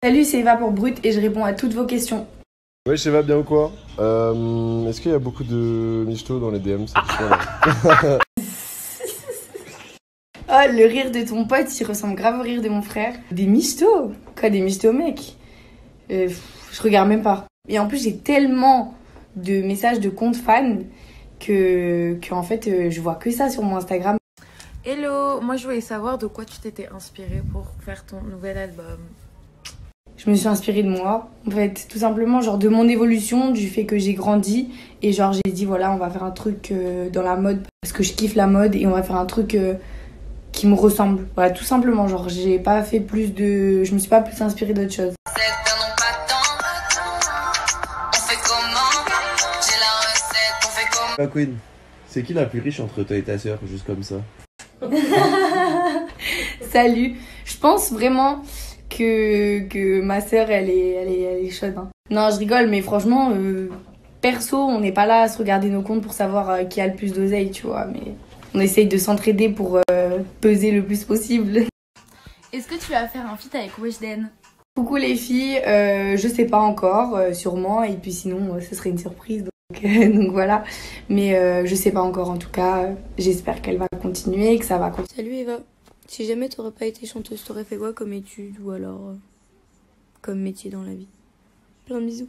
Salut, c'est Eva pour Brut et je réponds à toutes vos questions. Ouais, je sais pas bien ou quoi. Est-ce qu'il y a beaucoup de michto dans les DM cette fois-là? Oh, le rire de ton pote, il ressemble grave au rire de mon frère. Des michtos? Quoi, des michtos, mec? Je regarde même pas. Et en plus, j'ai tellement de messages de comptes fans que en fait, je vois que ça sur mon Instagram. Hello, moi je voulais savoir de quoi tu t'étais inspirée pour faire ton nouvel album. Je me suis inspirée de moi, en fait, tout simplement, genre de mon évolution, du fait que j'ai grandi. Et genre, j'ai dit, voilà, on va faire un truc dans la mode, parce que je kiffe la mode, et on va faire un truc qui me ressemble. Voilà, tout simplement, genre, j'ai pas fait plus de... Je me suis pas plus inspirée d'autres choses. Queen, c'est qui la plus riche entre toi et ta sœur, juste comme ça? Salut. Je pense vraiment que ma sœur, elle est chaude. Hein. Non, je rigole, mais franchement, perso, on n'est pas là à se regarder nos comptes pour savoir qui a le plus d'oseille, tu vois. Mais on essaye de s'entraider pour peser le plus possible. Est-ce que tu vas faire un feat avec Weshden? Coucou les filles, je sais pas encore, sûrement. Et puis sinon, ce serait une surprise. Donc voilà. Mais je sais pas encore, en tout cas. J'espère qu'elle va continuer, que ça va continuer. Salut Eva. Si jamais t'aurais pas été chanteuse, t'aurais fait quoi comme étude ou alors comme métier dans la vie? Plein de bisous.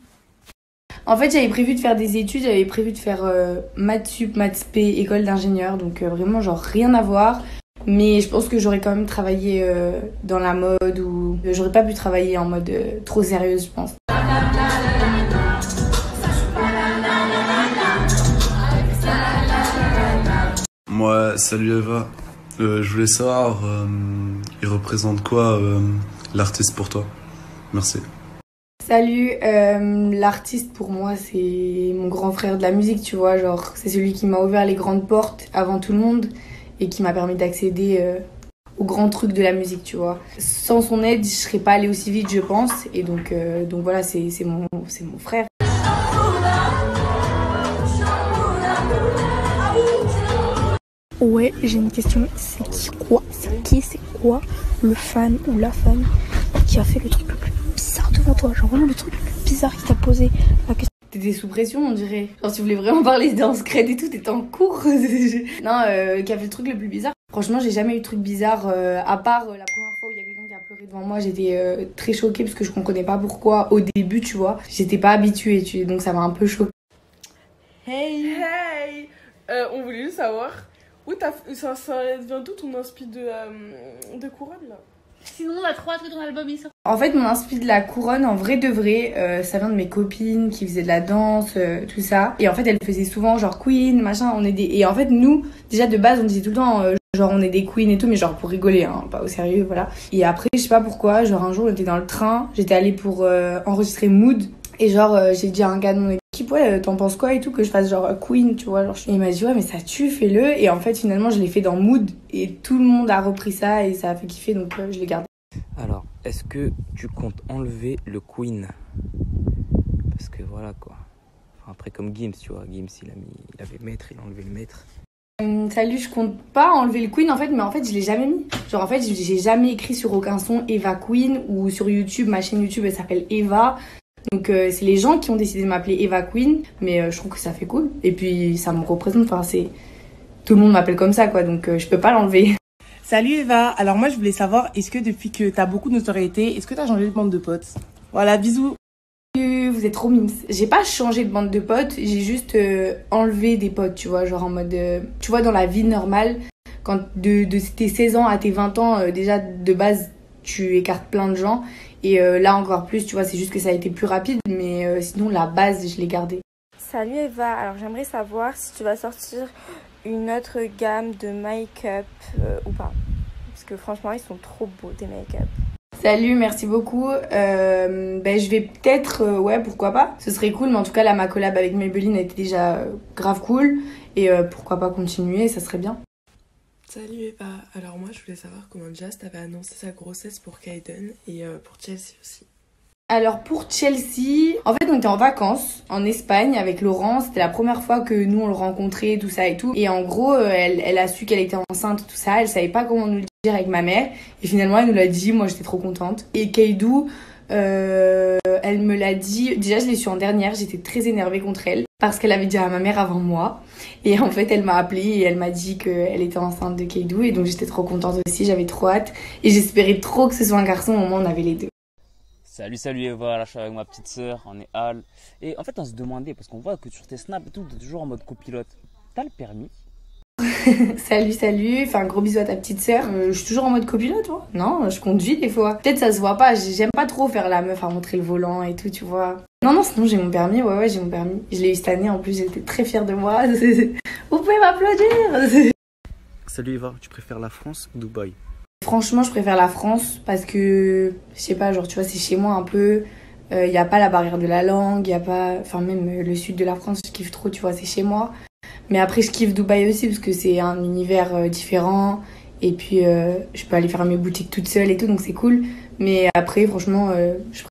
En fait, j'avais prévu de faire des études, j'avais prévu de faire maths sup, maths spé, école d'ingénieur, donc vraiment genre rien à voir. Mais je pense que j'aurais quand même travaillé dans la mode ou j'aurais pas pu travailler en mode trop sérieuse, je pense. Moi, salut Eva. Je voulais savoir, il représente quoi l'artiste pour toi? Merci. Salut, l'artiste pour moi c'est mon grand frère de la musique, tu vois, genre c'est celui qui m'a ouvert les grandes portes avant tout le monde et qui m'a permis d'accéder aux grands trucs de la musique, tu vois. Sans son aide, je serais pas allée aussi vite, je pense, et donc voilà, c'est mon frère. Ouais, j'ai une question. C'est quoi le fan ou la fan qui a fait le truc le plus bizarre devant toi? Genre vraiment le truc le plus bizarre qui t'a posé la question. T'étais sous pression, on dirait. Genre, tu voulais vraiment parler dans Scred et tout, t'étais en cours. Non, qui a fait le truc le plus bizarre. Franchement, j'ai jamais eu de truc bizarre, à part la première fois où il y a quelqu'un qui a pleuré devant moi. J'étais très choquée parce que je comprenais pas pourquoi au début, tu vois. J'étais pas habituée, donc ça m'a un peu choquée. Hey! On voulait juste savoir où ça vient d'où ton inspi de couronne là? Sinon, on a trop hâte que ton album il sorte. En fait, mon inspi de la couronne, en vrai de vrai, ça vient de mes copines qui faisaient de la danse, tout ça. Et en fait, elles faisaient souvent genre Queen, machin, Et en fait, nous, déjà de base, on disait tout le temps, genre on est des queens et tout, mais genre pour rigoler, hein, pas au sérieux, voilà. Et après, je sais pas pourquoi, genre un jour, on était dans le train, j'étais allée pour enregistrer Mood. Et genre, j'ai dit à un gars de mon équipe, ouais, t'en penses quoi et tout, que je fasse genre Queen, tu vois. Genre, et il m'a dit, ouais, mais ça tue, fais-le. Et en fait, finalement, je l'ai fait dans Mood. Et tout le monde a repris ça et ça a fait kiffer, donc je l'ai gardé. Alors, est-ce que tu comptes enlever le Queen? Parce que voilà quoi. Enfin, après, comme Gims, tu vois. Gims, il avait maître, il a enlevé le maître. Salut, je compte pas enlever le Queen en fait, mais en fait, je l'ai jamais mis. Genre, en fait, j'ai jamais écrit sur aucun son Eva Queen ou sur YouTube, ma chaîne YouTube, elle s'appelle Eva. Donc c'est les gens qui ont décidé de m'appeler Eva Queen, mais je trouve que ça fait cool. Et puis ça me représente, enfin c'est... Tout le monde m'appelle comme ça quoi, donc je peux pas l'enlever. Salut Eva, alors moi je voulais savoir, est-ce que depuis que t'as beaucoup de notoriété, est-ce que t'as changé de bande de potes? Voilà, bisous. Vous êtes trop mimes. J'ai pas changé de bande de potes, j'ai juste enlevé des potes, tu vois, genre en mode... tu vois, dans la vie normale, quand de tes 16 ans à tes 20 ans, déjà de base, tu écartes plein de gens. Et là encore plus, tu vois, c'est juste que ça a été plus rapide, mais sinon la base, je l'ai gardée. Salut Eva, alors j'aimerais savoir si tu vas sortir une autre gamme de make-up ou pas. Parce que franchement, ils sont trop beaux tes make-up. Salut, merci beaucoup. Je vais peut-être, ouais, pourquoi pas. Ce serait cool, mais en tout cas, là, ma collab avec Maybelline a été déjà grave cool. Et pourquoi pas continuer, ça serait bien. Salut Eva, alors moi je voulais savoir comment Jazz t'avait annoncé sa grossesse pour Kaiden et pour Chelsea aussi. Alors pour Chelsea, en fait on était en vacances en Espagne avec Laurent, c'était la première fois que nous on le rencontrait, tout ça et tout. Et en gros elle a su qu'elle était enceinte, tout ça, elle savait pas comment nous le dire avec ma mère. Et finalement elle nous l'a dit, moi j'étais trop contente. Et Kaidou, Elle me l'a dit, déjà je l'ai su en dernière, j'étais très énervée contre elle parce qu'elle avait dit à ma mère avant moi et en fait elle m'a appelée et elle m'a dit qu'elle était enceinte de Keidou et donc j'étais trop contente aussi, j'avais trop hâte et j'espérais trop que ce soit un garçon, au moment où on avait les deux. Salut Eva, là je suis avec ma petite sœur, on est Al. Et en fait on se demandait, parce qu'on voit que sur tes snaps et tout, t'es toujours en mode copilote. T'as le permis? Salut, fais un gros bisou à ta petite sœur. Je suis toujours en mode copilote, toi. Non, je conduis des fois. Peut-être ça se voit pas, j'aime pas trop faire la meuf à montrer le volant et tout, tu vois. Non, sinon j'ai mon permis, ouais, j'ai mon permis. Je l'ai eu cette année, en plus j'étais très fière de moi. Vous pouvez m'applaudir. Salut Eva, tu préfères la France ou Dubaï? Franchement, je préfère la France parce que, je sais pas, genre tu vois, c'est chez moi un peu. Y a pas la barrière de la langue, y a pas... Enfin même le sud de la France, je kiffe trop, tu vois, c'est chez moi. Mais après, je kiffe Dubaï aussi parce que c'est un univers différent. Et puis, je peux aller faire mes boutiques toute seule et tout, donc c'est cool. Mais après, franchement, je